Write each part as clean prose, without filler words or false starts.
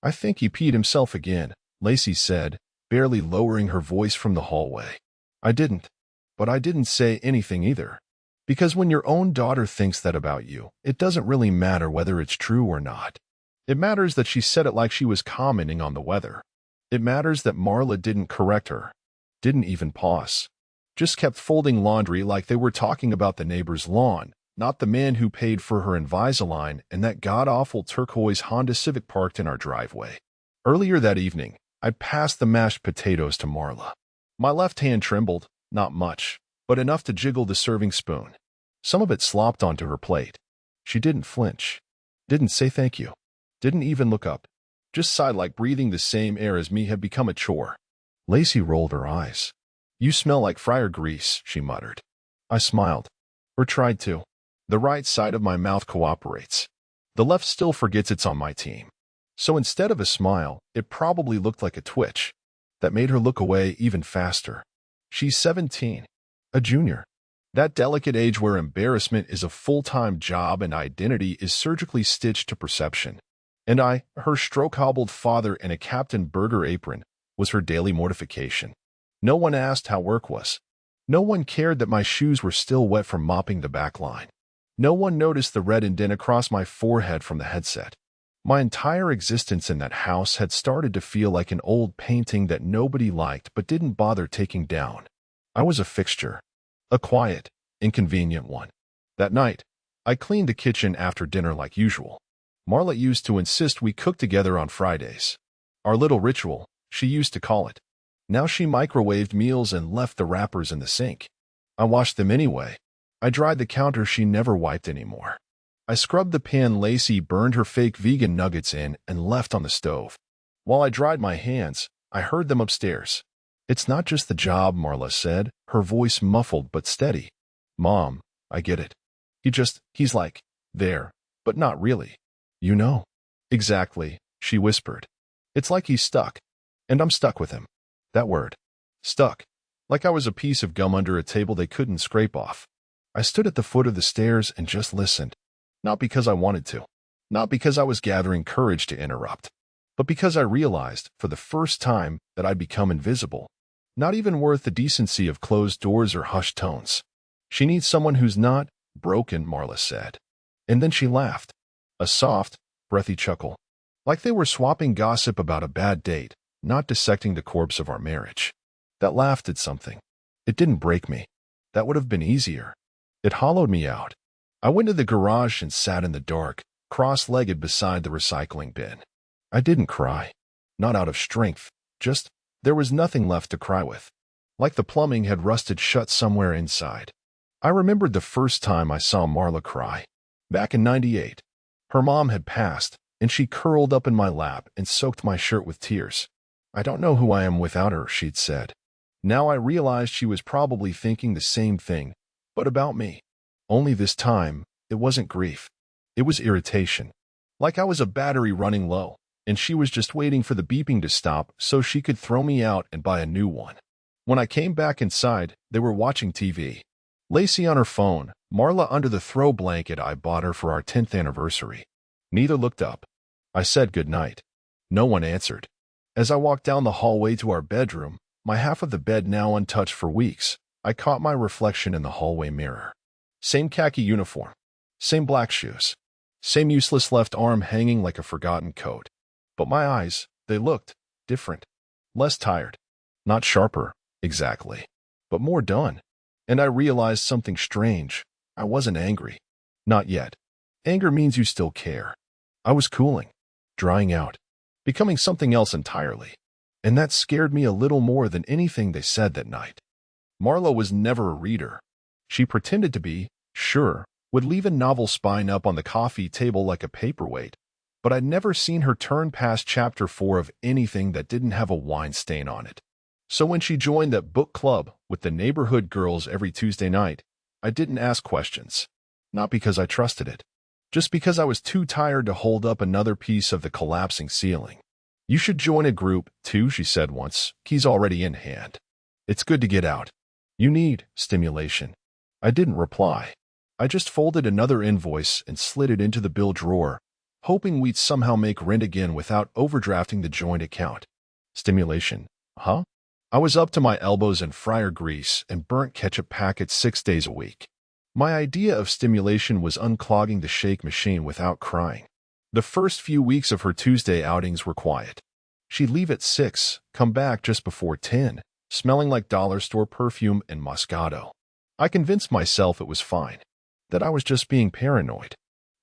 I think he peed himself again, Lacey said, barely lowering her voice from the hallway. I didn't. But I didn't say anything either. Because when your own daughter thinks that about you, it doesn't really matter whether it's true or not. It matters that she said it like she was commenting on the weather. It matters that Marla didn't correct her, didn't even pause. Just kept folding laundry like they were talking about the neighbor's lawn, not the man who paid for her Invisalign and that god-awful turquoise Honda Civic parked in our driveway. Earlier that evening, I passed the mashed potatoes to Marla. My left hand trembled, not much, but enough to jiggle the serving spoon. Some of it slopped onto her plate. She didn't flinch, didn't say thank you, didn't even look up. Just sighed like breathing the same air as me had become a chore. Lacey rolled her eyes. You smell like fryer grease, she muttered. I smiled. Or tried to. The right side of my mouth cooperates. The left still forgets it's on my team. So instead of a smile, it probably looked like a twitch. That made her look away even faster. She's 17. A junior. That delicate age where embarrassment is a full-time job and identity is surgically stitched to perception. And I, her stroke-hobbled father in a Captain Burger apron, was her daily mortification. No one asked how work was. No one cared that my shoes were still wet from mopping the back line. No one noticed the red indent across my forehead from the headset. My entire existence in that house had started to feel like an old painting that nobody liked but didn't bother taking down. I was a fixture. A quiet, inconvenient one. That night, I cleaned the kitchen after dinner like usual. Marla used to insist we cook together on Fridays. Our little ritual, she used to call it. Now she microwaved meals and left the wrappers in the sink. I washed them anyway. I dried the counter she never wiped anymore. I scrubbed the pan Lacey burned her fake vegan nuggets in and left on the stove. While I dried my hands, I heard them upstairs. It's not just the job, Marla said, her voice muffled but steady. Mom, I get it. He's like, there, but not really. You know. Exactly, she whispered. It's like he's stuck. And I'm stuck with him. That word. Stuck. Like I was a piece of gum under a table they couldn't scrape off. I stood at the foot of the stairs and just listened. Not because I wanted to. Not because I was gathering courage to interrupt. But because I realized, for the first time, that I'd become invisible. Not even worth the decency of closed doors or hushed tones. She needs someone who's not broken, Marla said. And then she laughed. A soft, breathy chuckle. Like they were swapping gossip about a bad date, not dissecting the corpse of our marriage. That laugh did something. It didn't break me. That would have been easier. It hollowed me out. I went to the garage and sat in the dark, cross-legged beside the recycling bin. I didn't cry. Not out of strength. Just, there was nothing left to cry with. Like the plumbing had rusted shut somewhere inside. I remembered the first time I saw Marla cry. Back in '98. Her mom had passed, and she curled up in my lap and soaked my shirt with tears. I don't know who I am without her, she'd said. Now I realized she was probably thinking the same thing, but about me. Only this time, it wasn't grief. It was irritation. Like I was a battery running low, and she was just waiting for the beeping to stop so she could throw me out and buy a new one. When I came back inside, they were watching TV. Lacey on her phone, Marla under the throw blanket I bought her for our 10th anniversary. Neither looked up. I said goodnight. No one answered. As I walked down the hallway to our bedroom, my half of the bed now untouched for weeks, I caught my reflection in the hallway mirror. Same khaki uniform. Same black shoes. Same useless left arm hanging like a forgotten coat. But my eyes, they looked different. Less tired. Not sharper, exactly. But more done. And I realized something strange. I wasn't angry. Not yet. Anger means you still care. I was cooling. Drying out. Becoming something else entirely. And that scared me a little more than anything they said that night. Marla was never a reader. She pretended to be, sure, would leave a novel spine up on the coffee table like a paperweight, but I'd never seen her turn past chapter 4 of anything that didn't have a wine stain on it. So when she joined that book club with the neighborhood girls every Tuesday night, I didn't ask questions. Not because I trusted it. Just because I was too tired to hold up another piece of the collapsing ceiling. You should join a group, too, she said once, keys already in hand. It's good to get out. You need stimulation. I didn't reply. I just folded another invoice and slid it into the bill drawer, hoping we'd somehow make rent again without overdrafting the joint account. Stimulation, huh? I was up to my elbows in fryer grease and burnt ketchup packets 6 days a week. My idea of stimulation was unclogging the shake machine without crying. The first few weeks of her Tuesday outings were quiet. She'd leave at 6, come back just before 10, smelling like dollar store perfume and Moscato. I convinced myself it was fine, that I was just being paranoid,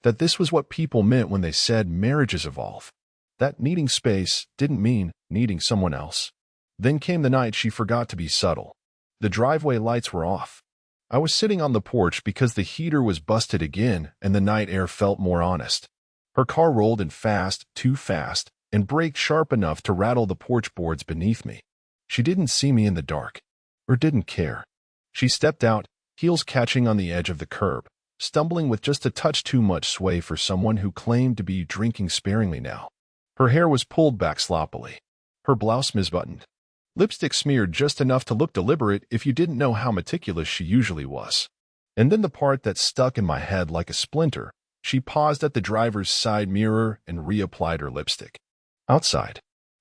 that this was what people meant when they said marriages evolve, that needing space didn't mean needing someone else. Then came the night she forgot to be subtle. The driveway lights were off. I was sitting on the porch because the heater was busted again and the night air felt more honest. Her car rolled in fast, too fast, and braked sharp enough to rattle the porch boards beneath me. She didn't see me in the dark, or didn't care. She stepped out, heels catching on the edge of the curb, stumbling with just a touch too much sway for someone who claimed to be drinking sparingly now. Her hair was pulled back sloppily, her blouse misbuttoned. Lipstick smeared just enough to look deliberate if you didn't know how meticulous she usually was. And then the part that stuck in my head like a splinter, she paused at the driver's side mirror and reapplied her lipstick. Outside,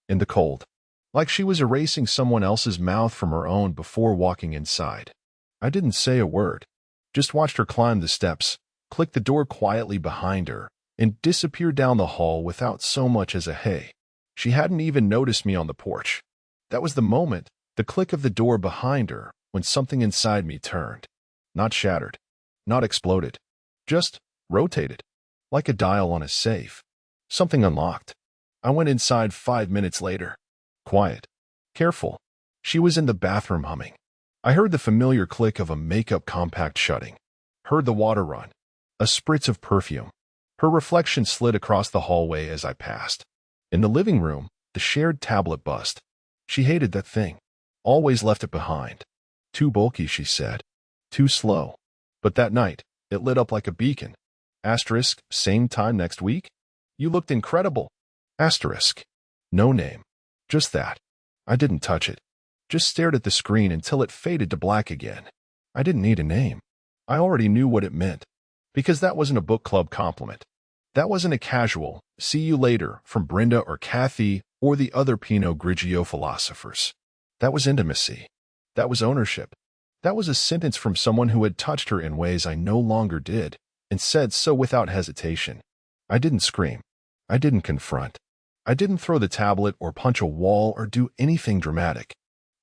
in the cold, like she was erasing someone else's mouth from her own before walking inside. I didn't say a word, just watched her climb the steps, click the door quietly behind her, and disappear down the hall without so much as a hey. She hadn't even noticed me on the porch. That was the moment, the click of the door behind her, when something inside me turned. Not shattered, not exploded, just rotated, like a dial on a safe. Something unlocked. I went inside 5 minutes later. Quiet. Careful. She was in the bathroom humming. I heard the familiar click of a makeup compact shutting. Heard the water run. A spritz of perfume. Her reflection slid across the hallway as I passed. In the living room, the shared tablet buzzed. She hated that thing. Always left it behind. Too bulky, she said. Too slow. But that night, it lit up like a beacon. Asterisk, same time next week? You looked incredible. Asterisk. No name. Just that. I didn't touch it. Just stared at the screen until it faded to black again. I didn't need a name. I already knew what it meant. Because that wasn't a book club compliment. That wasn't a casual, see you later, from Brenda or Kathy or the other Pinot Grigio philosophers. That was intimacy. That was ownership. That was a sentence from someone who had touched her in ways I no longer did, and said so without hesitation. I didn't scream. I didn't confront. I didn't throw the tablet or punch a wall or do anything dramatic.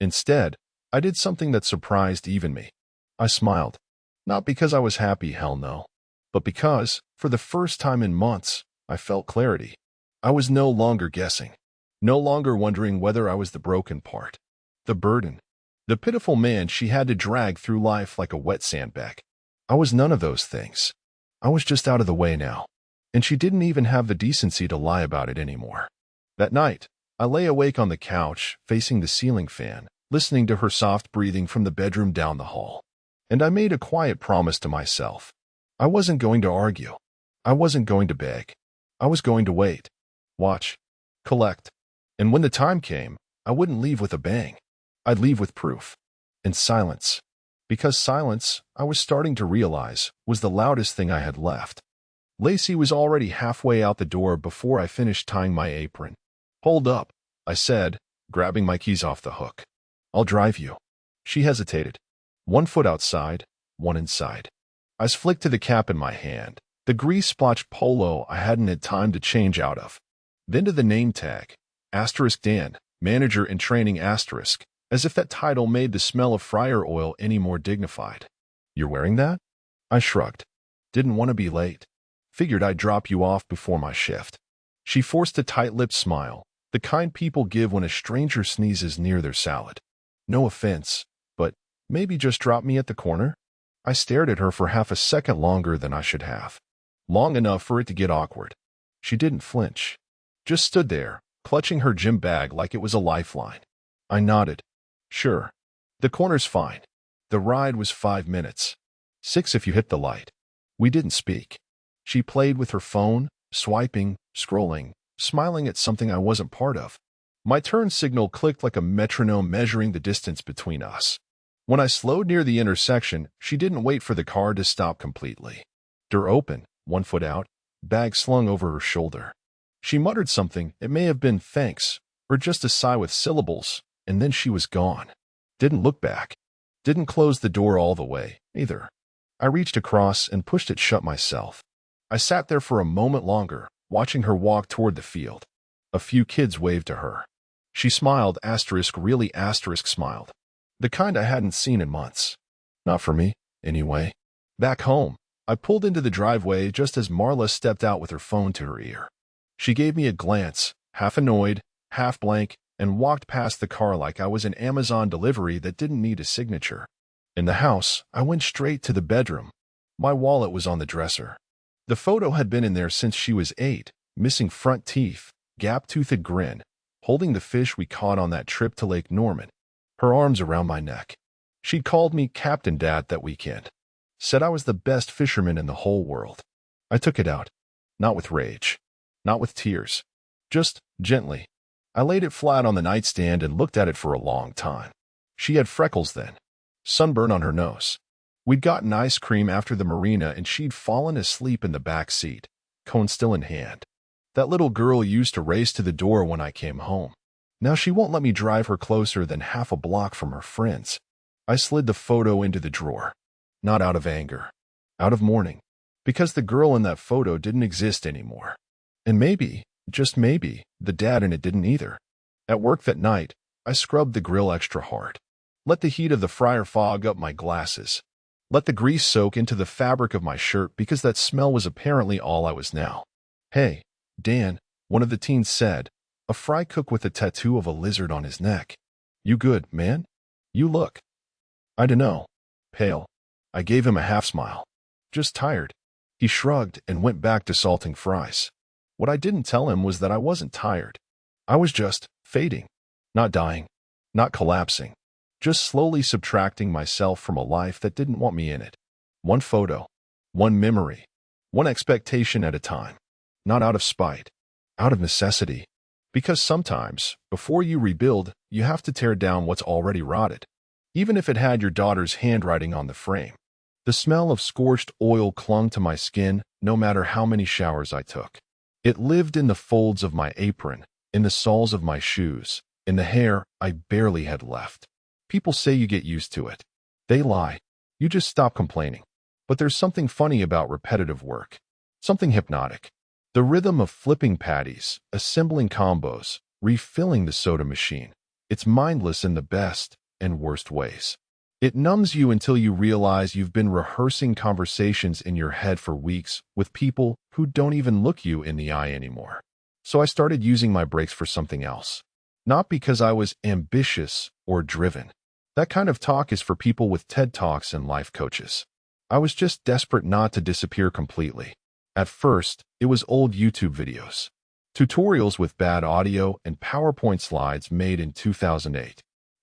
Instead, I did something that surprised even me. I smiled. Not because I was happy, hell no. But because, for the first time in months, I felt clarity. I was no longer guessing. No longer wondering whether I was the broken part. The burden. The pitiful man she had to drag through life like a wet sandbag. I was none of those things. I was just out of the way now. And she didn't even have the decency to lie about it anymore. That night, I lay awake on the couch, facing the ceiling fan, listening to her soft breathing from the bedroom down the hall. And I made a quiet promise to myself. I wasn't going to argue. I wasn't going to beg. I was going to wait. Watch. Collect. And when the time came, I wouldn't leave with a bang. I'd leave with proof. And silence. Because silence, I was starting to realize, was the loudest thing I had left. Lacey was already halfway out the door before I finished tying my apron. Hold up, I said, grabbing my keys off the hook. I'll drive you. She hesitated. 1 foot outside, 1 inside. I flicked to the cap in my hand, the grease-splotched polo I hadn't had time to change out of. Then to the name tag, *Dan, manager in training *, as if that title made the smell of fryer oil any more dignified. You're wearing that? I shrugged. Didn't want to be late. Figured I'd drop you off before my shift. She forced a tight-lipped smile, the kind people give when a stranger sneezes near their salad. No offense, but maybe just drop me at the corner? I stared at her for half a second longer than I should have. Long enough for it to get awkward. She didn't flinch. Just stood there, clutching her gym bag like it was a lifeline. I nodded. Sure. The corner's fine. The ride was 5 minutes. 6 if you hit the light. We didn't speak. She played with her phone, swiping, scrolling, smiling at something I wasn't part of. My turn signal clicked like a metronome measuring the distance between us. When I slowed near the intersection, she didn't wait for the car to stop completely. Door open, 1 foot out, bag slung over her shoulder. She muttered something, it may have been thanks, or just a sigh with syllables, and then she was gone. Didn't look back. Didn't close the door all the way, either. I reached across and pushed it shut myself. I sat there for a moment longer, watching her walk toward the field. A few kids waved to her. She smiled, really smiled. The kind I hadn't seen in months. Not for me, anyway. Back home, I pulled into the driveway just as Marla stepped out with her phone to her ear. She gave me a glance, half annoyed, half blank, and walked past the car like I was an Amazon delivery that didn't need a signature. In the house, I went straight to the bedroom. My wallet was on the dresser. The photo had been in there since she was 8, missing front teeth, gap-toothed grin, holding the fish we caught on that trip to Lake Norman, her arms around my neck. She'd called me Captain Dad that weekend. Said I was the best fisherman in the whole world. I took it out. Not with rage. Not with tears. Just gently. I laid it flat on the nightstand and looked at it for a long time. She had freckles then. Sunburn on her nose. We'd gotten ice cream after the marina and she'd fallen asleep in the back seat, cone still in hand. That little girl used to race to the door when I came home. Now she won't let me drive her closer than half a block from her friends. I slid the photo into the drawer. Not out of anger. Out of mourning. Because the girl in that photo didn't exist anymore. And maybe, just maybe, the dad in it didn't either. At work that night, I scrubbed the grill extra hard. Let the heat of the fryer fog up my glasses. Let the grease soak into the fabric of my shirt because that smell was apparently all I was now. Hey, Dan, one of the teens said, a fry cook with a tattoo of a lizard on his neck. You good, man? You look. I dunno. Pale. I gave him a half smile. Just tired. He shrugged and went back to salting fries. What I didn't tell him was that I wasn't tired. I was just fading. Not dying. Not collapsing. Just slowly subtracting myself from a life that didn't want me in it. One photo. One memory. One expectation at a time. Not out of spite. Out of necessity. Because sometimes, before you rebuild, you have to tear down what's already rotted. Even if it had your daughter's handwriting on the frame. The smell of scorched oil clung to my skin no matter how many showers I took. It lived in the folds of my apron, in the soles of my shoes, in the hair I barely had left. People say you get used to it. They lie. You just stop complaining. But there's something funny about repetitive work. Something hypnotic. The rhythm of flipping patties, assembling combos, refilling the soda machine. It's mindless in the best and worst ways. It numbs you until you realize you've been rehearsing conversations in your head for weeks with people who don't even look you in the eye anymore. So I started using my breaks for something else. Not because I was ambitious or driven. That kind of talk is for people with TED Talks and life coaches. I was just desperate not to disappear completely. At first, it was old YouTube videos. Tutorials with bad audio and PowerPoint slides made in 2008.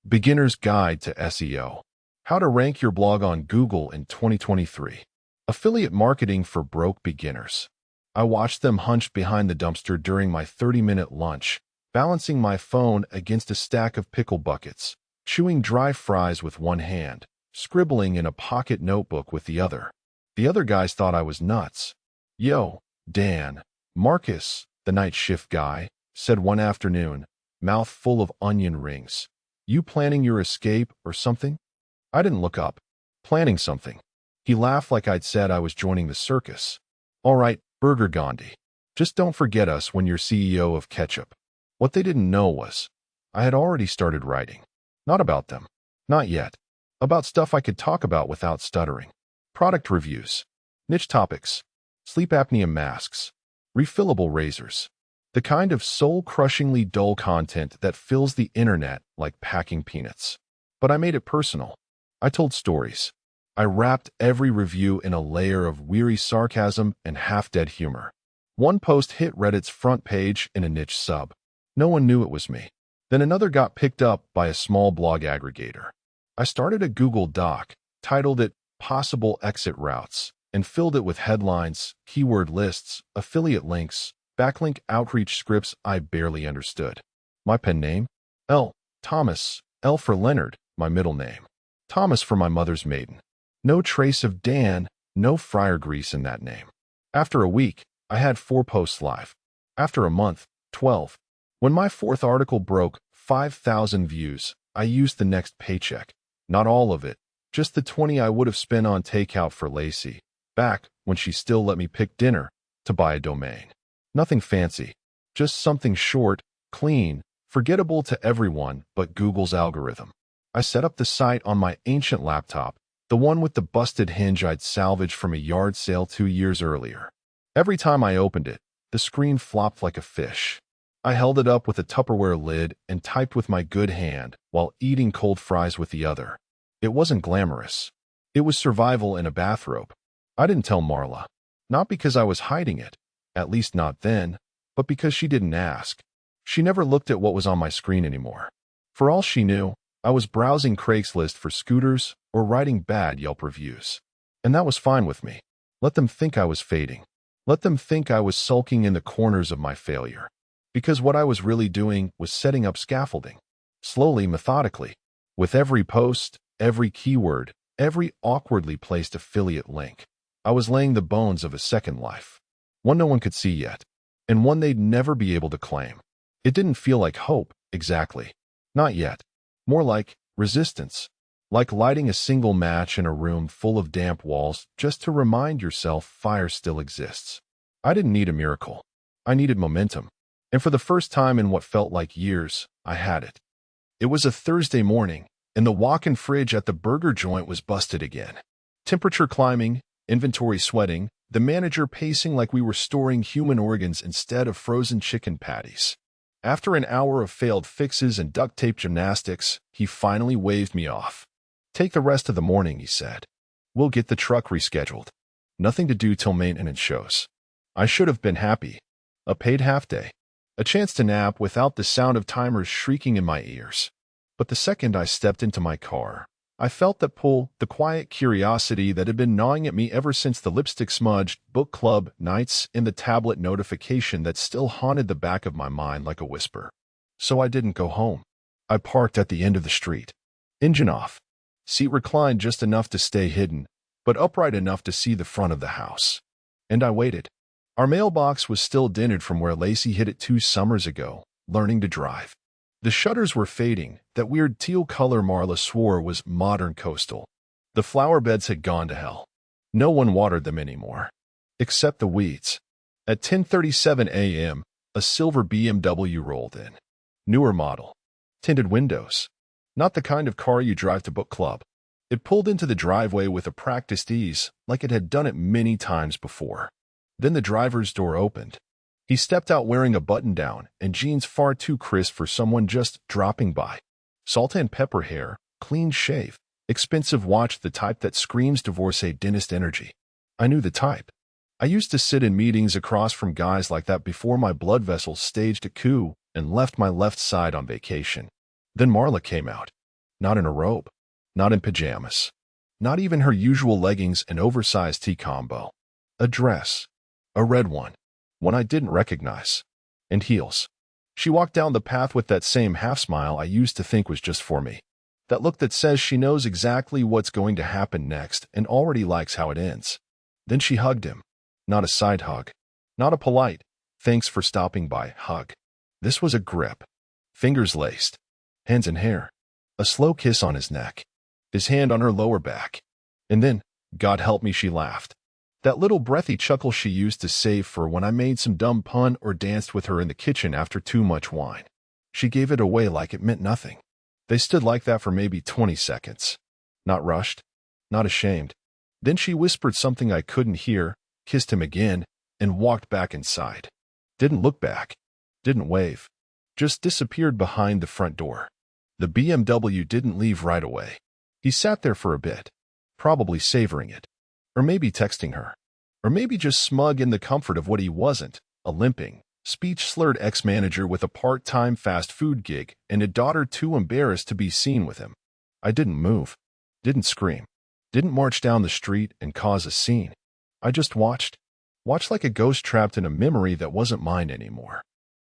Beginner's Guide to SEO. How to rank your blog on Google in 2023. Affiliate marketing for broke beginners. I watched them hunched behind the dumpster during my 30-minute lunch, balancing my phone against a stack of pickle buckets, chewing dry fries with one hand, scribbling in a pocket notebook with the other. The other guys thought I was nuts. Yo, Dan, Marcus, the night shift guy, said one afternoon, mouth full of onion rings. You planning your escape or something? I didn't look up. Planning something. He laughed like I'd said I was joining the circus. All right, Burger Gandhi. Just don't forget us when you're CEO of Ketchup. What they didn't know was, I had already started writing. Not about them. Not yet. About stuff I could talk about without stuttering. Product reviews. Niche topics. Sleep apnea masks. Refillable razors. The kind of soul-crushingly dull content that fills the internet like packing peanuts. But I made it personal. I told stories. I wrapped every review in a layer of weary sarcasm and half-dead humor. One post hit Reddit's front page in a niche sub. No one knew it was me. Then another got picked up by a small blog aggregator. I started a Google Doc, titled it Possible Exit Routes, and filled it with headlines, keyword lists, affiliate links, backlink outreach scripts I barely understood. My pen name? L. Thomas, L for Leonard, my middle name. Thomas for my mother's maiden. No trace of Dan, no fryer grease in that name. After a week, I had 4 posts live. After a month, 12. When my 4th article broke 5,000 views, I used the next paycheck. Not all of it, just the 20 I would have spent on takeout for Lacey, back when she still let me pick dinner, to buy a domain. Nothing fancy, just something short, clean, forgettable to everyone but Google's algorithm. I set up the site on my ancient laptop, the one with the busted hinge I'd salvaged from a yard sale 2 years earlier. Every time I opened it, the screen flopped like a fish. I held it up with a Tupperware lid and typed with my good hand while eating cold fries with the other. It wasn't glamorous. It was survival in a bathrobe. I didn't tell Marla. Not because I was hiding it, at least not then, but because she didn't ask. She never looked at what was on my screen anymore. For all she knew, I was browsing Craigslist for scooters or writing bad Yelp reviews. And that was fine with me. Let them think I was fading. Let them think I was sulking in the corners of my failure. Because what I was really doing was setting up scaffolding. Slowly, methodically. With every post, every keyword, every awkwardly placed affiliate link, I was laying the bones of a second life. One no one could see yet, and one they'd never be able to claim. It didn't feel like hope, exactly. Not yet. More like resistance. Like lighting a single match in a room full of damp walls just to remind yourself fire still exists. I didn't need a miracle. I needed momentum. And for the first time in what felt like years, I had it. It was a Thursday morning, and the walk-in fridge at the burger joint was busted again. Temperature climbing, inventory sweating, the manager pacing like we were storing human organs instead of frozen chicken patties. After an hour of failed fixes and duct tape gymnastics, he finally waved me off. "Take the rest of the morning," he said. "We'll get the truck rescheduled. Nothing to do till maintenance shows." I should have been happy. A paid half-day. A chance to nap without the sound of timers shrieking in my ears. But the second I stepped into my car, I felt that pull, the quiet curiosity that had been gnawing at me ever since the lipstick-smudged book club nights and the tablet notification that still haunted the back of my mind like a whisper. So I didn't go home. I parked at the end of the street. Engine off. Seat reclined just enough to stay hidden, but upright enough to see the front of the house. And I waited. Our mailbox was still dented from where Lacey hid it 2 summers ago, learning to drive. The shutters were fading, that weird teal color Marla swore was modern coastal. The flower beds had gone to hell. No one watered them anymore. Except the weeds. At 10:37 a.m., a silver BMW rolled in. Newer model. Tinted windows. Not the kind of car you drive to book club. It pulled into the driveway with a practiced ease, like it had done it many times before. Then the driver's door opened. He stepped out wearing a button-down and jeans far too crisp for someone just dropping by. Salt and pepper hair, clean shave, expensive watch, the type that screams divorcee dentist energy. I knew the type. I used to sit in meetings across from guys like that before my blood vessels staged a coup and left my left side on vacation. Then Marla came out. Not in a robe. Not in pajamas. Not even her usual leggings and oversized tee combo. A dress. A red one. One I didn't recognize. And heels. She walked down the path with that same half-smile I used to think was just for me. That look that says she knows exactly what's going to happen next and already likes how it ends. Then she hugged him. Not a side hug. Not a polite, "thanks for stopping by" hug. This was a grip. Fingers laced. Hands in hair. A slow kiss on his neck. His hand on her lower back. And then, God help me, she laughed. That little breathy chuckle she used to save for when I made some dumb pun or danced with her in the kitchen after too much wine. She gave it away like it meant nothing. They stood like that for maybe 20 seconds. Not rushed. Not ashamed. Then she whispered something I couldn't hear, kissed him again, and walked back inside. Didn't look back. Didn't wave. Just disappeared behind the front door. The BMW didn't leave right away. He sat there for a bit, probably savoring it. Or maybe texting her. Or maybe just smug in the comfort of what he wasn't, a limping, speech-slurred ex-manager with a part-time fast food gig and a daughter too embarrassed to be seen with him. I didn't move. Didn't scream. Didn't march down the street and cause a scene. I just watched. Watched like a ghost trapped in a memory that wasn't mine anymore.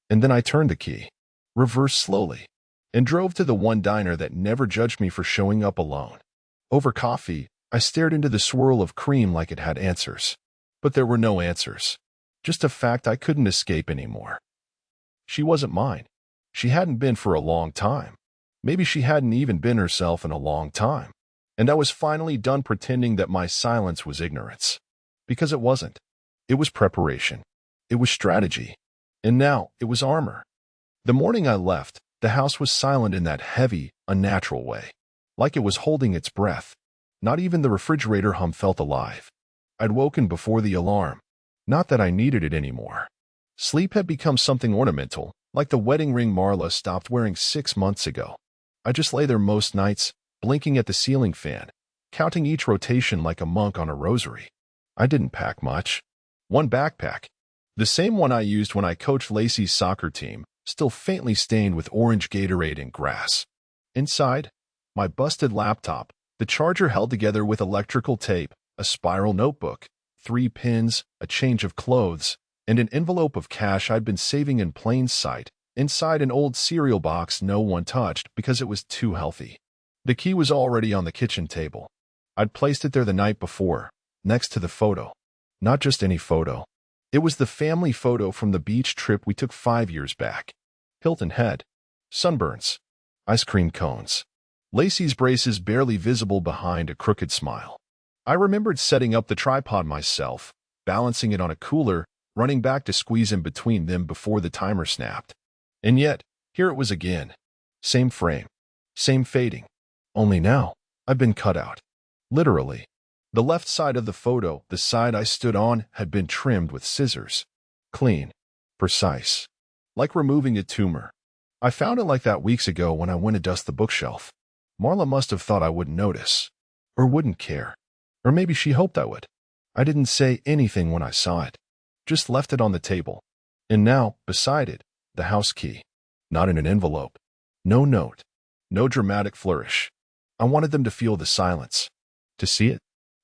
And then I turned the key. Reversed slowly. And drove to the one diner that never judged me for showing up alone. Over coffee, I stared into the swirl of cream like it had answers. But there were no answers. Just a fact I couldn't escape anymore. She wasn't mine. She hadn't been for a long time. Maybe she hadn't even been herself in a long time. And I was finally done pretending that my silence was ignorance. Because it wasn't. It was preparation. It was strategy. And now it was armor. The morning I left, the house was silent in that heavy, unnatural way. Like it was holding its breath. Not even the refrigerator hum felt alive. I'd woken before the alarm. Not that I needed it anymore. Sleep had become something ornamental, like the wedding ring Marla stopped wearing 6 months ago. I just lay there most nights, blinking at the ceiling fan, counting each rotation like a monk on a rosary. I didn't pack much. One backpack. The same one I used when I coached Lacey's soccer team, still faintly stained with orange Gatorade and grass. Inside, my busted laptop, the charger held together with electrical tape, a spiral notebook, 3 pins, a change of clothes, and an envelope of cash I'd been saving in plain sight, inside an old cereal box no one touched because it was too healthy. The key was already on the kitchen table. I'd placed it there the night before, next to the photo. Not just any photo. It was the family photo from the beach trip we took 5 years back. Hilton Head. Sunburns. Ice cream cones. Lacey's braces barely visible behind a crooked smile. I remembered setting up the tripod myself, balancing it on a cooler, running back to squeeze in between them before the timer snapped. And yet, here it was again. Same frame. Same fading. Only now, I've been cut out. Literally. The left side of the photo, the side I stood on, had been trimmed with scissors. Clean. Precise. Like removing a tumor. I found it like that weeks ago when I went to dust the bookshelf. Marla must have thought I wouldn't notice. Or wouldn't care. Or maybe she hoped I would. I didn't say anything when I saw it. Just left it on the table. And now, beside it, the house key. Not in an envelope. No note. No dramatic flourish. I wanted them to feel the silence. To see it.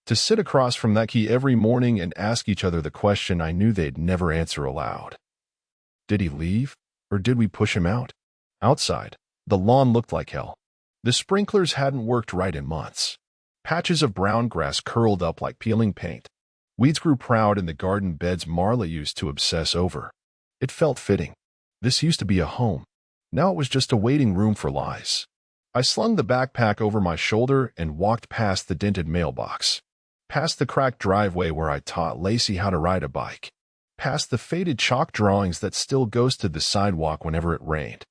To sit across from that key every morning and ask each other the question I knew they'd never answer aloud. Did he leave? Or did we push him out? Outside, the lawn looked like hell. The sprinklers hadn't worked right in months. Patches of brown grass curled up like peeling paint. Weeds grew proud in the garden beds Marla used to obsess over. It felt fitting. This used to be a home. Now it was just a waiting room for lies. I slung the backpack over my shoulder and walked past the dented mailbox. Past the cracked driveway where I taught Lacey how to ride a bike. Past the faded chalk drawings that still ghosted the sidewalk whenever it rained.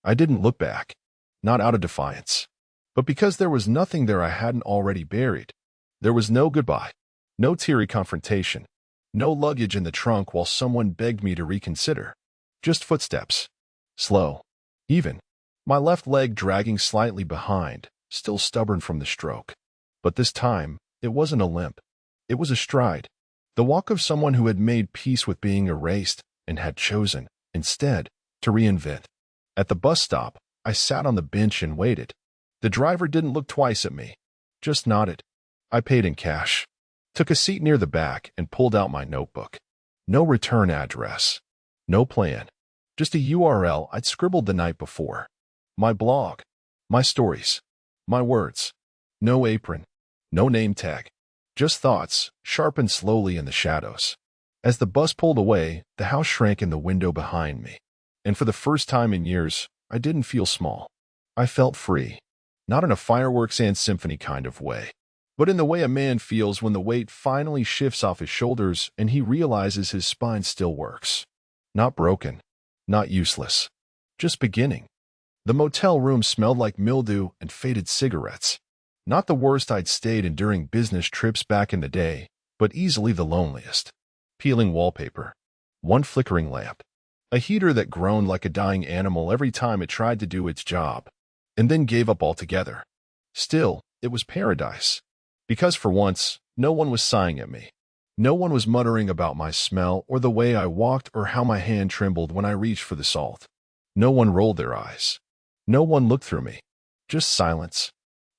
I didn't look back. Not out of defiance. But because there was nothing there I hadn't already buried. There was no goodbye. No teary confrontation. No luggage in the trunk while someone begged me to reconsider. Just footsteps. Slow. Even. My left leg dragging slightly behind, still stubborn from the stroke. But this time, it wasn't a limp. It was a stride. The walk of someone who had made peace with being erased and had chosen, instead, to reinvent. At the bus stop, I sat on the bench and waited. The driver didn't look twice at me. Just nodded. I paid in cash. Took a seat near the back and pulled out my notebook. No return address. No plan. Just a URL I'd scribbled the night before. My blog. My stories. My words. No apron. No name tag. Just thoughts, sharpened slowly in the shadows. As the bus pulled away, the house shrank in the window behind me. And for the first time in years, I didn't feel small. I felt free. Not in a fireworks and symphony kind of way, but in the way a man feels when the weight finally shifts off his shoulders and he realizes his spine still works. Not broken. Not useless. Just beginning. The motel room smelled like mildew and faded cigarettes. Not the worst I'd stayed in during business trips back in the day, but easily the loneliest. Peeling wallpaper. One flickering lamp. A heater that groaned like a dying animal every time it tried to do its job, and then gave up altogether. Still, it was paradise. Because for once, no one was sighing at me. No one was muttering about my smell or the way I walked or how my hand trembled when I reached for the salt. No one rolled their eyes. No one looked through me. Just silence.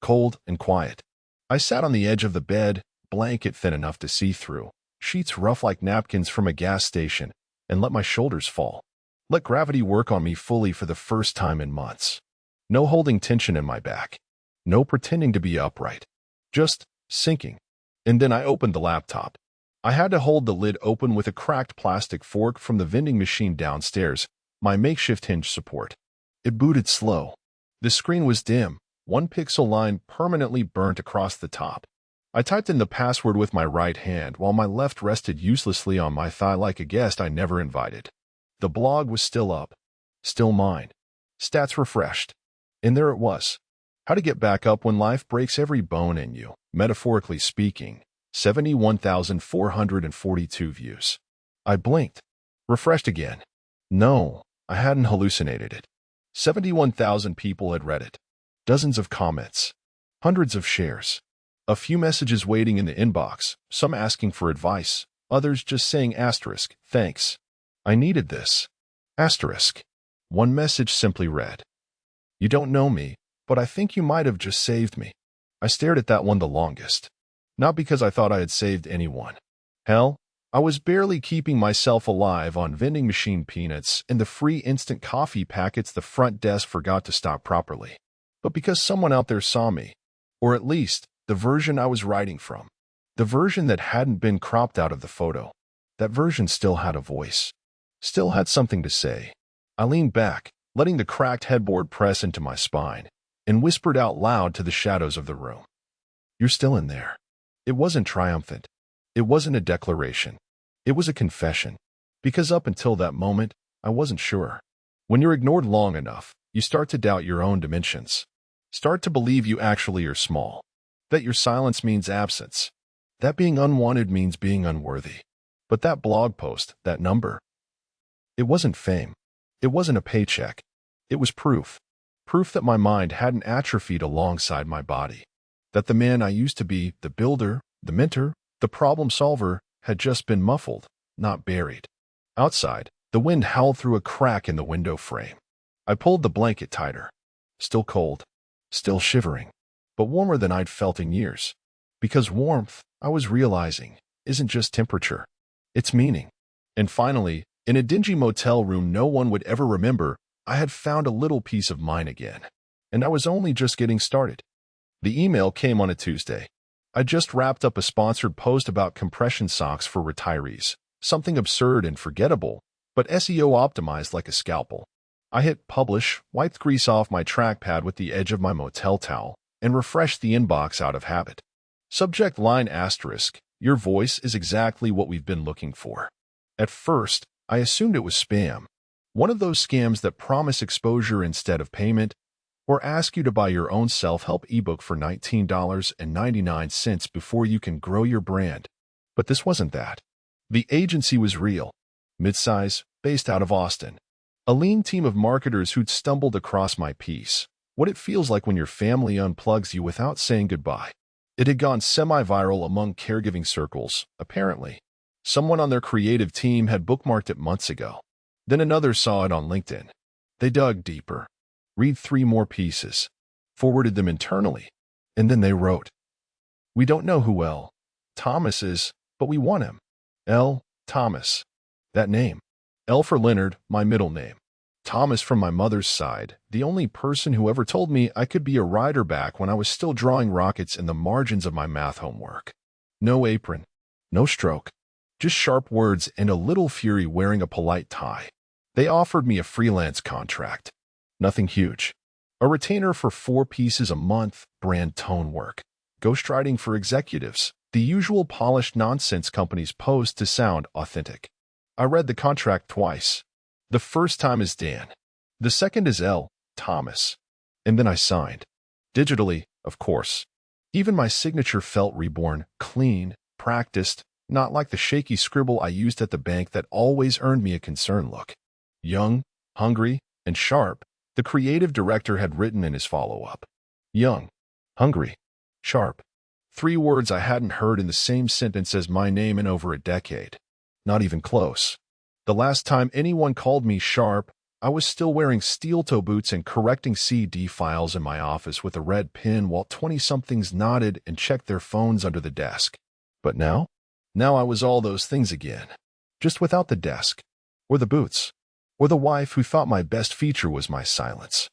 Cold and quiet. I sat on the edge of the bed, blanket thin enough to see through, sheets rough like napkins from a gas station, and let my shoulders fall. Let gravity work on me fully for the first time in months. No holding tension in my back. No pretending to be upright. Just sinking. And then I opened the laptop. I had to hold the lid open with a cracked plastic fork from the vending machine downstairs, my makeshift hinge support. It booted slow. The screen was dim, one pixel line permanently burnt across the top. I typed in the password with my right hand while my left rested uselessly on my thigh like a guest I never invited. The blog was still up. Still mine. Stats refreshed. And there it was. How to get back up when life breaks every bone in you, metaphorically speaking. 71,442 views. I blinked. Refreshed again. No, I hadn't hallucinated it. 71,000 people had read it. Dozens of comments. Hundreds of shares. A few messages waiting in the inbox, some asking for advice, others just saying asterisk, thanks. I needed this. Asterisk. One message simply read, "You don't know me, but I think you might have just saved me." I stared at that one the longest. Not because I thought I had saved anyone. Hell, I was barely keeping myself alive on vending machine peanuts and the free instant coffee packets the front desk forgot to stock properly. But because someone out there saw me, or at least the version I was writing from, the version that hadn't been cropped out of the photo, that version still had a voice, still had something to say. I leaned back, letting the cracked headboard press into my spine, and whispered out loud to the shadows of the room. "You're still in there." It wasn't triumphant. It wasn't a declaration. It was a confession. Because up until that moment, I wasn't sure. When you're ignored long enough, you start to doubt your own dimensions. Start to believe you actually are small. That your silence means absence. That being unwanted means being unworthy. But that blog post, that number, it wasn't fame. It wasn't a paycheck. It was proof. Proof that my mind hadn't atrophied alongside my body. That the man I used to be, the builder, the mentor, the problem solver, had just been muffled, not buried. Outside, the wind howled through a crack in the window frame. I pulled the blanket tighter. Still cold. Still shivering. But warmer than I'd felt in years. Because warmth, I was realizing, isn't just temperature. It's meaning. And finally, in a dingy motel room no one would ever remember, I had found a little piece of mine again. And I was only just getting started. The email came on a Tuesday. I just wrapped up a sponsored post about compression socks for retirees, something absurd and forgettable, but SEO optimized like a scalpel. I hit publish, wiped grease off my trackpad with the edge of my motel towel, and refreshed the inbox out of habit. Subject line asterisk, "Your voice is exactly what we've been looking for." At first, I assumed it was spam. One of those scams that promise exposure instead of payment, or ask you to buy your own self-help ebook for $19.99 before you can grow your brand. But this wasn't that. The agency was real. Midsize, based out of Austin. A lean team of marketers who'd stumbled across my piece. What it feels like when your family unplugs you without saying goodbye. It had gone semi-viral among caregiving circles, apparently. Someone on their creative team had bookmarked it months ago. Then another saw it on LinkedIn. They dug deeper. Read 3 more pieces. Forwarded them internally. And then they wrote, "We don't know who L. Thomas is, but we want him. L. Thomas." That name. L for Leonard, my middle name. Thomas from my mother's side, the only person who ever told me I could be a writer back when I was still drawing rockets in the margins of my math homework. No apron. No stroke. Just sharp words and a little fury wearing a polite tie. They offered me a freelance contract. Nothing huge. A retainer for 4 pieces a month, brand tone work. Ghostwriting for executives. The usual polished nonsense companies post to sound authentic. I read the contract twice. The first time as Dan. The second as L. Thomas. And then I signed. Digitally, of course. Even my signature felt reborn, clean, practiced, not like the shaky scribble I used at the bank that always earned me a concerned look. Young, hungry, and sharp, the creative director had written in his follow-up. Young, hungry, sharp. 3 words I hadn't heard in the same sentence as my name in over a decade. Not even close. The last time anyone called me sharp, I was still wearing steel-toe boots and correcting CD files in my office with a red pen while 20-somethings nodded and checked their phones under the desk. But now? Now I was all those things again. Just without the desk. Or the boots. Or the wife who thought my best feature was my silence.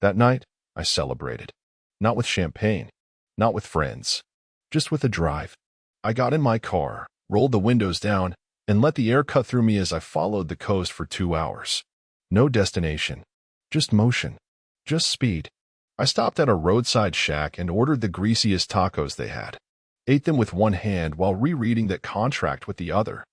That night, I celebrated. Not with champagne. Not with friends. Just with a drive. I got in my car, rolled the windows down, and let the air cut through me as I followed the coast for 2 hours. No destination. Just motion. Just speed. I stopped at a roadside shack and ordered the greasiest tacos they had. Ate them with one hand while rereading that contract with the other.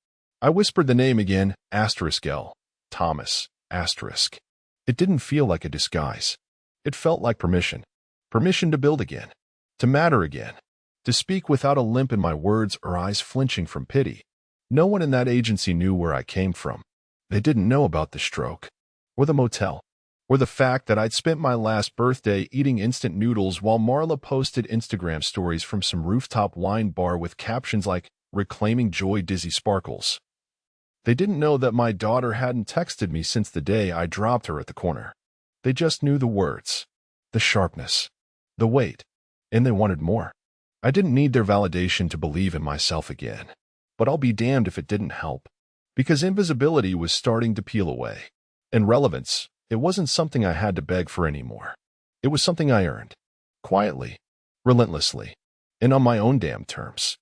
I whispered the name again, *L. Thomas, *. It didn't feel like a disguise. It felt like permission. Permission to build again. To matter again. To speak without a limp in my words or eyes flinching from pity. No one in that agency knew where I came from. They didn't know about the stroke. Or the motel. Or the fact that I'd spent my last birthday eating instant noodles while Marla posted Instagram stories from some rooftop wine bar with captions like, "Reclaiming Joy Dizzy Sparkles." They didn't know that my daughter hadn't texted me since the day I dropped her at the corner. They just knew the words, the sharpness, the weight, and they wanted more. I didn't need their validation to believe in myself again. But I'll be damned if it didn't help. Because invisibility was starting to peel away. And relevance, it wasn't something I had to beg for anymore. It was something I earned. Quietly. Relentlessly. And on my own damn terms.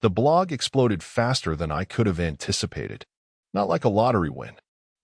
The blog exploded faster than I could have anticipated. Not like a lottery win.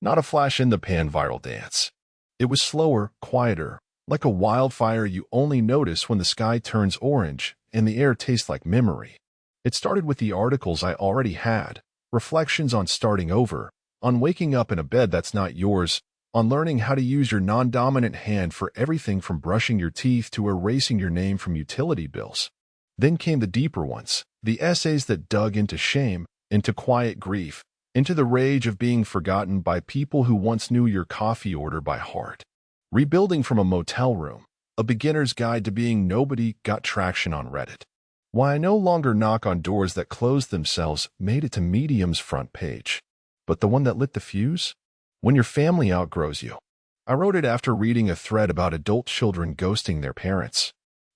Not a flash-in-the-pan viral dance. It was slower, quieter, like a wildfire you only notice when the sky turns orange and the air tastes like memory. It started with the articles I already had, reflections on starting over, on waking up in a bed that's not yours, on learning how to use your non-dominant hand for everything from brushing your teeth to erasing your name from utility bills. Then came the deeper ones, the essays that dug into shame, into quiet grief, into the rage of being forgotten by people who once knew your coffee order by heart. Rebuilding from a motel room, a beginner's guide to being nobody got traction on Reddit. Why I no longer knock on doors that closed themselves made it to Medium's front page. But the one that lit the fuse? When your family outgrows you. I wrote it after reading a thread about adult children ghosting their parents.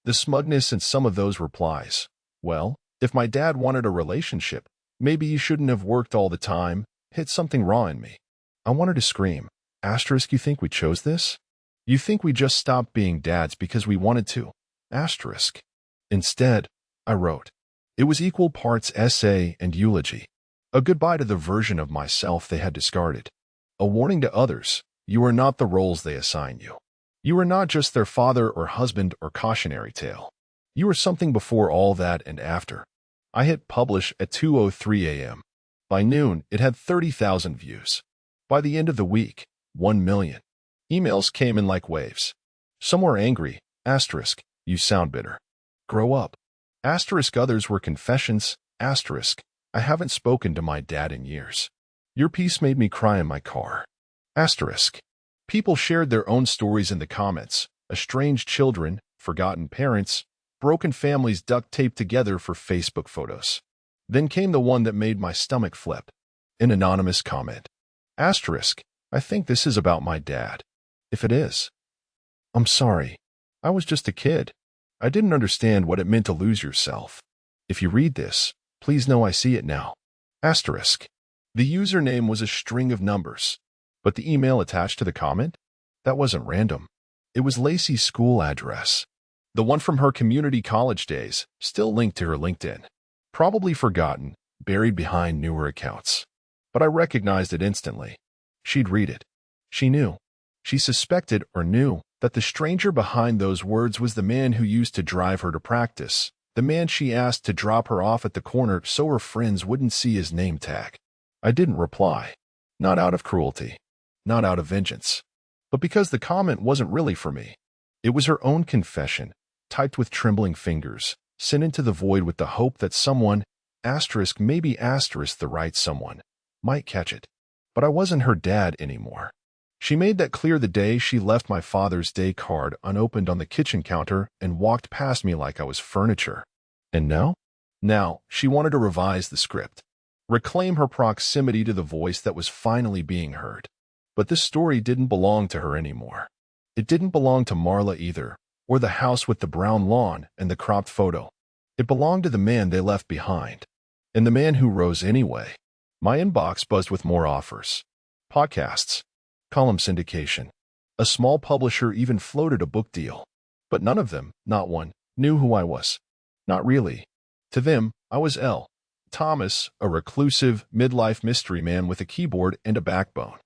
The smugness in some of those replies. Well, if my dad wanted a relationship, maybe he shouldn't have worked all the time, hit something raw in me. I wanted to scream. *, you think we chose this? You think we just stopped being dads because we wanted to? *. Instead, I wrote. It was equal parts essay and eulogy. A goodbye to the version of myself they had discarded. A warning to others, you are not the roles they assign you. You are not just their father or husband or cautionary tale. You are something before all that and after. I hit publish at 2:03 a.m. By noon, it had 30,000 views. By the end of the week, 1 million. Emails came in like waves. Some were angry, *, you sound bitter. Grow up. Others were confessions, *, I haven't spoken to my dad in years. Your piece made me cry in my car. *. People shared their own stories in the comments, estranged children, forgotten parents, broken families duct taped together for Facebook photos. Then came the one that made my stomach flip. An anonymous comment. *, I think this is about my dad. If it is, I'm sorry. I was just a kid. I didn't understand what it meant to lose yourself. If you read this, please know I see it now. *. The username was a string of numbers, but the email attached to the comment? That wasn't random. It was Lacey's school address. The one from her community college days, still linked to her LinkedIn. Probably forgotten, buried behind newer accounts. But I recognized it instantly. She'd read it. She knew. She suspected or knew that the stranger behind those words was the man who used to drive her to practice, the man she asked to drop her off at the corner so her friends wouldn't see his name tag. I didn't reply. Not out of cruelty. Not out of vengeance. But because the comment wasn't really for me. It was her own confession, typed with trembling fingers, sent into the void with the hope that someone, maybe the right someone, might catch it. But I wasn't her dad anymore. She made that clear the day she left my Father's Day card unopened on the kitchen counter and walked past me like I was furniture. And now? Now, she wanted to revise the script. Reclaim her proximity to the voice that was finally being heard. But this story didn't belong to her anymore. It didn't belong to Marla either, or the house with the brown lawn and the cropped photo. It belonged to the man they left behind. And the man who rose anyway. My inbox buzzed with more offers. Podcasts. Column syndication. A small publisher even floated a book deal. But none of them, not one, knew who I was. Not really. To them, I was Thomas, a reclusive, midlife mystery man with a keyboard and a backbone.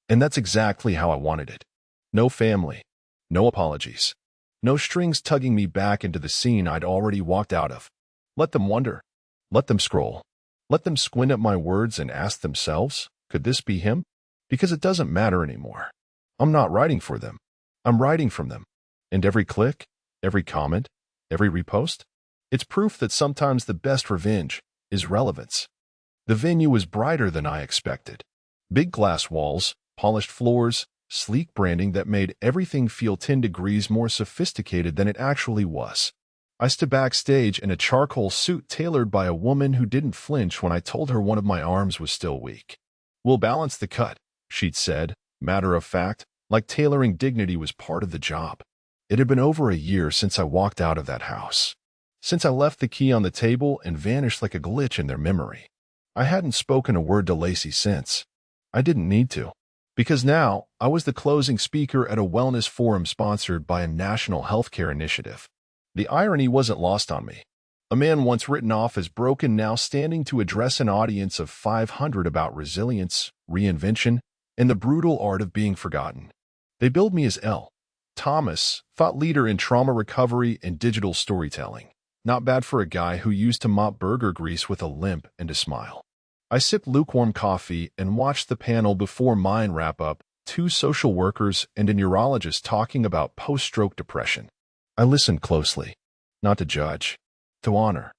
And that's exactly how I wanted it. No family. No apologies. No strings tugging me back into the scene I'd already walked out of. Let them wonder. Let them scroll. Let them squint at my words and ask themselves, could this be him? Because it doesn't matter anymore. I'm not writing for them. I'm writing from them. And every click, every comment, every repost, it's proof that sometimes the best revenge is relevance. The venue was brighter than I expected. Big glass walls, polished floors, sleek branding that made everything feel 10 degrees more sophisticated than it actually was. I stood backstage in a charcoal suit tailored by a woman who didn't flinch when I told her one of my arms was still weak. "We'll balance the cut," she'd said, matter of fact, like tailoring dignity was part of the job. It had been over a year since I walked out of that house. Since I left the key on the table and vanished like a glitch in their memory. I hadn't spoken a word to Lacey since. I didn't need to. Because now, I was the closing speaker at a wellness forum sponsored by a national healthcare initiative. The irony wasn't lost on me. A man once written off as broken now standing to address an audience of 500 about resilience, reinvention, and the brutal art of being forgotten. They billed me as L. Thomas, thought leader in trauma recovery and digital storytelling. Not bad for a guy who used to mop burger grease with a limp and a smile. I sipped lukewarm coffee and watched the panel before mine wrap up, 2 social workers and a neurologist talking about post-stroke depression. I listened closely, not to judge, to honor.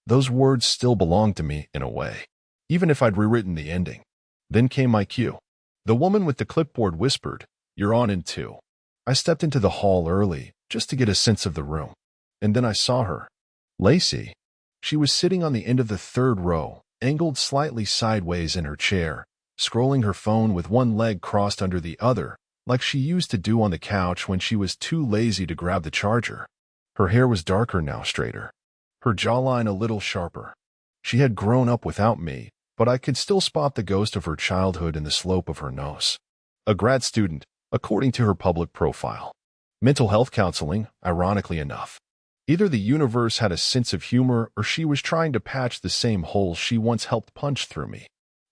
Those words still belonged to me in a way, even if I'd rewritten the ending. Then came my cue. The woman with the clipboard whispered, "You're on in 2." I stepped into the hall early, just to get a sense of the room. And then I saw her. Lacey. She was sitting on the end of the 3rd row, angled slightly sideways in her chair, scrolling her phone with one leg crossed under the other, like she used to do on the couch when she was too lazy to grab the charger. Her hair was darker now, straighter. Her jawline a little sharper. She had grown up without me, but I could still spot the ghost of her childhood in the slope of her nose. A grad student, according to her public profile. Mental health counseling, ironically enough. Either the universe had a sense of humor or she was trying to patch the same hole she once helped punch through me.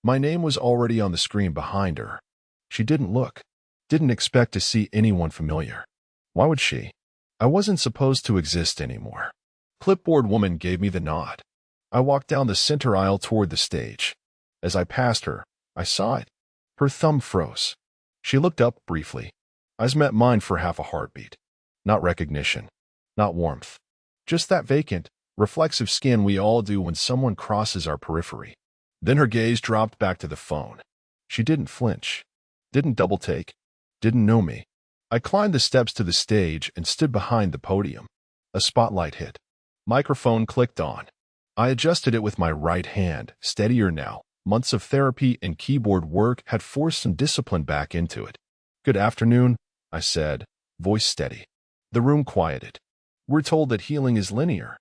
My name was already on the screen behind her. She didn't look. Didn't expect to see anyone familiar. Why would she? I wasn't supposed to exist anymore. Clipboard woman gave me the nod. I walked down the center aisle toward the stage. As I passed her, I saw it. Her thumb froze. She looked up briefly. Eyes met mine for half a heartbeat. Not recognition. Not warmth. Just that vacant, reflexive skin we all do when someone crosses our periphery. Then her gaze dropped back to the phone. She didn't flinch. Didn't double take. Didn't know me. I climbed the steps to the stage and stood behind the podium. A spotlight hit. Microphone clicked on. I adjusted it with my right hand, steadier now. Months of therapy and keyboard work had forced some discipline back into it. "Good afternoon," I said, voice steady. The room quieted. We're told that healing is linear,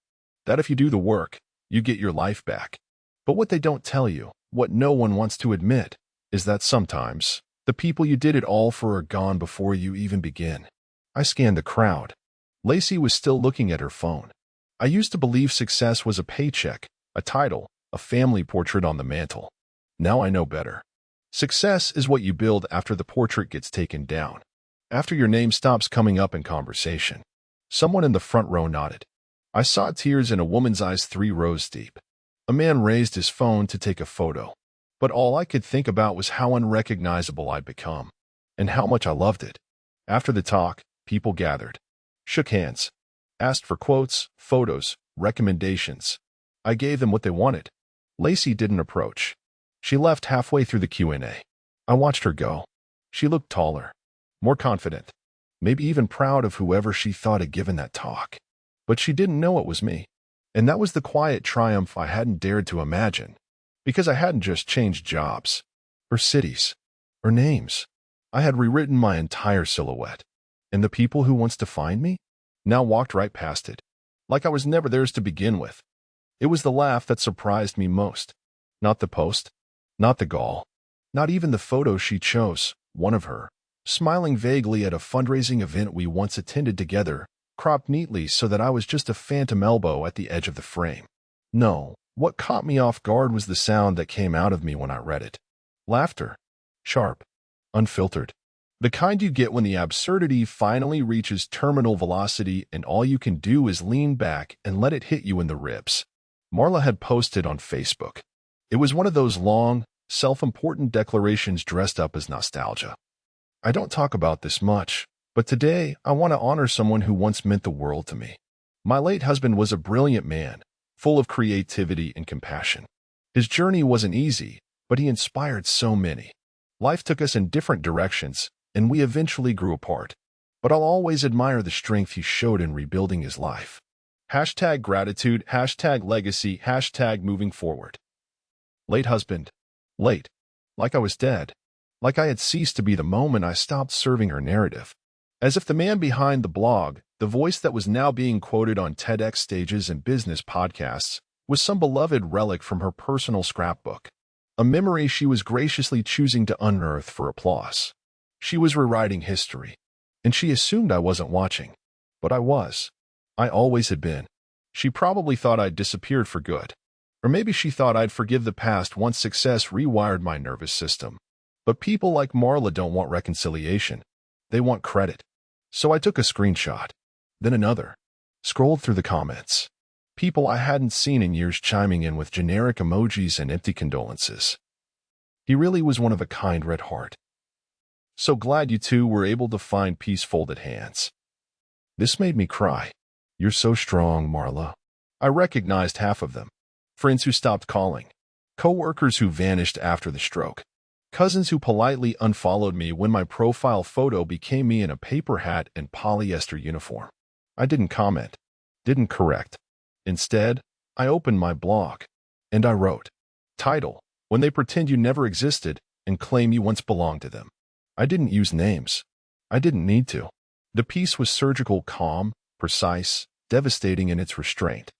that if you do the work, you get your life back. But what they don't tell you, what no one wants to admit, is that sometimes the people you did it all for are gone before you even begin. I scanned the crowd. Lacey was still looking at her phone. I used to believe success was a paycheck, a title, a family portrait on the mantle. Now I know better. Success is what you build after the portrait gets taken down, after your name stops coming up in conversation. Someone in the front row nodded. I saw tears in a woman's eyes 3 rows deep. A man raised his phone to take a photo, but all I could think about was how unrecognizable I'd become, and how much I loved it. After the talk, people gathered, shook hands, asked for quotes, photos, recommendations. I gave them what they wanted. Lacey didn't approach. She left halfway through the Q&A. I watched her go. She looked taller, more confident, maybe even proud of whoever she thought had given that talk. But she didn't know it was me. And that was the quiet triumph I hadn't dared to imagine, because I hadn't just changed jobs, or cities, or names. I had rewritten my entire silhouette. And the people who wants to find me now walked right past it, like I was never theirs to begin with. It was the laugh that surprised me most. Not the post, not the gall, not even the photo she chose, one of her, smiling vaguely at a fundraising event we once attended together, cropped neatly so that I was just a phantom elbow at the edge of the frame. No, What caught me off guard was the sound that came out of me when I read it. Laughter. Sharp. Unfiltered. The kind you get when the absurdity finally reaches terminal velocity and all you can do is lean back and let it hit you in the ribs. Marla had posted on Facebook. It was one of those long, self-important declarations dressed up as nostalgia. I don't talk about this much, but today I want to honor someone who once meant the world to me. My late husband was a brilliant man, full of creativity and compassion. His journey wasn't easy, but he inspired so many. Life took us in different directions, and we eventually grew apart. But I'll always admire the strength he showed in rebuilding his life. #gratitude, #legacy, #moving forward. Late husband. Late. Like I was dead. Like I had ceased to be the moment I stopped serving her narrative. As if the man behind the blog, the voice that was now being quoted on TEDx stages and business podcasts, was some beloved relic from her personal scrapbook. A memory she was graciously choosing to unearth for applause. She was rewriting history, and she assumed I wasn't watching. But I was. I always had been. She probably thought I'd disappeared for good. Or maybe she thought I'd forgive the past once success rewired my nervous system. But people like Marla don't want reconciliation. They want credit. So I took a screenshot. Then another. Scrolled through the comments. People I hadn't seen in years chiming in with generic emojis and empty condolences. He really was one of a kind red heart. So glad you two were able to find peace folded hands. This made me cry. You're so strong, Marla. I recognized half of them. Friends who stopped calling. Co-workers who vanished after the stroke. Cousins who politely unfollowed me when my profile photo became me in a paper hat and polyester uniform. I didn't comment. Didn't correct. Instead, I opened my blog. And I wrote. Title, When They Pretend You Never Existed and Claim You Once Belonged to Them. I didn't use names. I didn't need to. The piece was surgical, calm, precise, devastating in its restraint.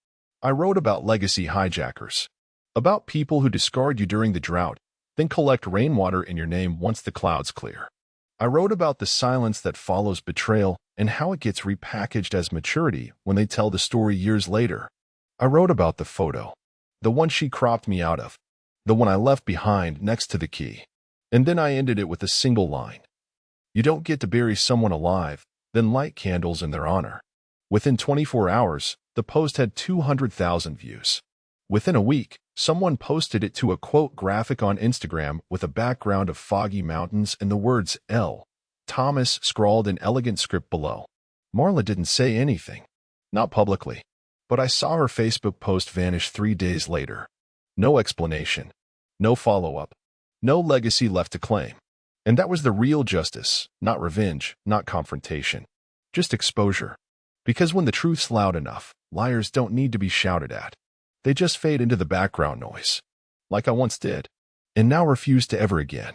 I wrote about legacy hijackers. About people who discard you during the drought, then collect rainwater in your name once the clouds clear. I wrote about the silence that follows betrayal and how it gets repackaged as maturity when they tell the story years later. I wrote about the photo. The one she cropped me out of. The one I left behind next to the key. And then I ended it with a single line. You don't get to bury someone alive, then light candles in their honor. Within 24 hours, the post had 200,000 views. Within a week, someone posted it to a quote graphic on Instagram with a background of foggy mountains and the words L. Thomas scrawled in elegant script below. Marla didn't say anything. Not publicly. But I saw her Facebook post vanish 3 days later. No explanation. No follow-up. No legacy left to claim. And that was the real justice, not revenge, not confrontation. Just exposure. Because when the truth's loud enough, liars don't need to be shouted at. They just fade into the background noise. Like I once did. And now refuse to ever again.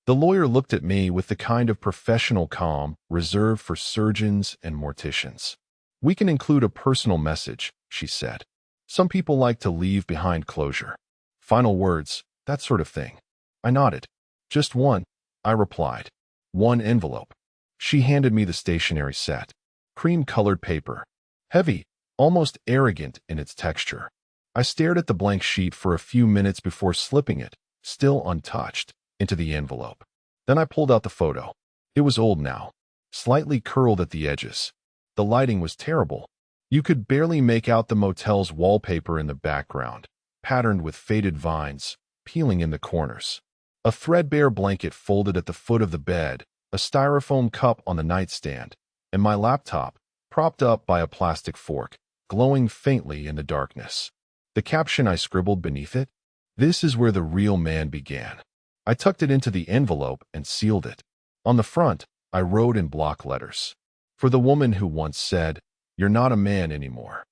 The lawyer looked at me with the kind of professional calm reserved for surgeons and morticians. We can include a personal message, she said. Some people like to leave behind closure. Final words, that sort of thing. I nodded. Just one, I replied. One envelope. She handed me the stationery set. Cream-colored paper. Heavy, almost arrogant in its texture. I stared at the blank sheet for a few minutes before slipping it, still untouched, into the envelope. Then I pulled out the photo. It was old now, slightly curled at the edges. The lighting was terrible. You could barely make out the motel's wallpaper in the background, patterned with faded vines, peeling in the corners. A threadbare blanket folded at the foot of the bed, a styrofoam cup on the nightstand, and my laptop, propped up by a plastic fork, glowing faintly in the darkness. The caption I scribbled beneath it, "This is where the real man began." I tucked it into the envelope and sealed it. On the front, I wrote in block letters, "For the woman who once said, 'You're not a man anymore.'"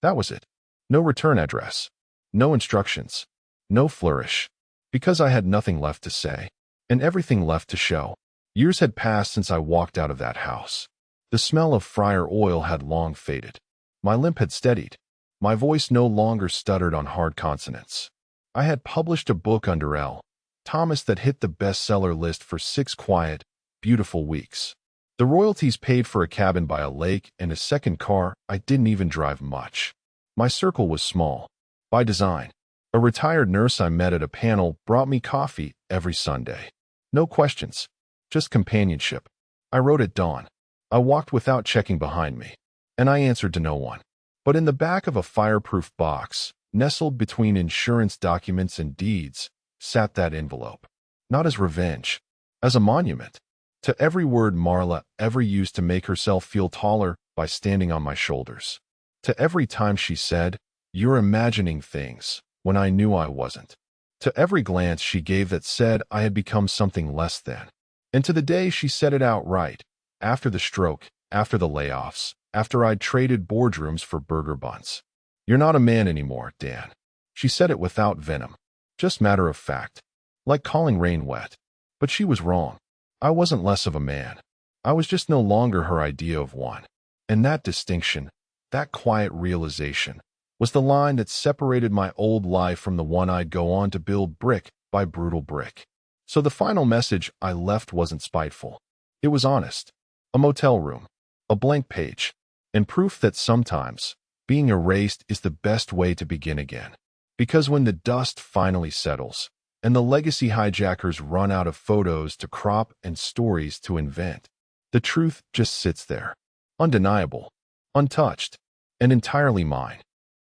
That was it. No return address. No instructions. No flourish. Because I had nothing left to say, and everything left to show. Years had passed since I walked out of that house. The smell of fryer oil had long faded. My limp had steadied. My voice no longer stuttered on hard consonants. I had published a book under L. Thomas that hit the bestseller list for 6 quiet, beautiful weeks. The royalties paid for a cabin by a lake and a second car I didn't even drive much. My circle was small. By design. A retired nurse I met at a panel brought me coffee every Sunday. No questions, just companionship. I wrote at dawn. I walked without checking behind me, and I answered to no one. But in the back of a fireproof box, nestled between insurance documents and deeds, sat that envelope. Not as revenge, as a monument to every word Marla ever used to make herself feel taller by standing on my shoulders. To every time she said, "You're imagining things," when I knew I wasn't. To every glance she gave that said I had become something less than. And to the day she said it outright, after the stroke, after the layoffs, after I'd traded boardrooms for burger buns. "You're not a man anymore, Dan." She said it without venom, just matter of fact, like calling rain wet. But she was wrong. I wasn't less of a man. I was just no longer her idea of one. And that distinction, that quiet realization, was the line that separated my old life from the one I'd go on to build brick by brutal brick. So the final message I left wasn't spiteful. It was honest. A motel room, a blank page, and proof that sometimes being erased is the best way to begin again. Because when the dust finally settles, and the legacy hijackers run out of photos to crop and stories to invent, the truth just sits there, undeniable, untouched, and entirely mine.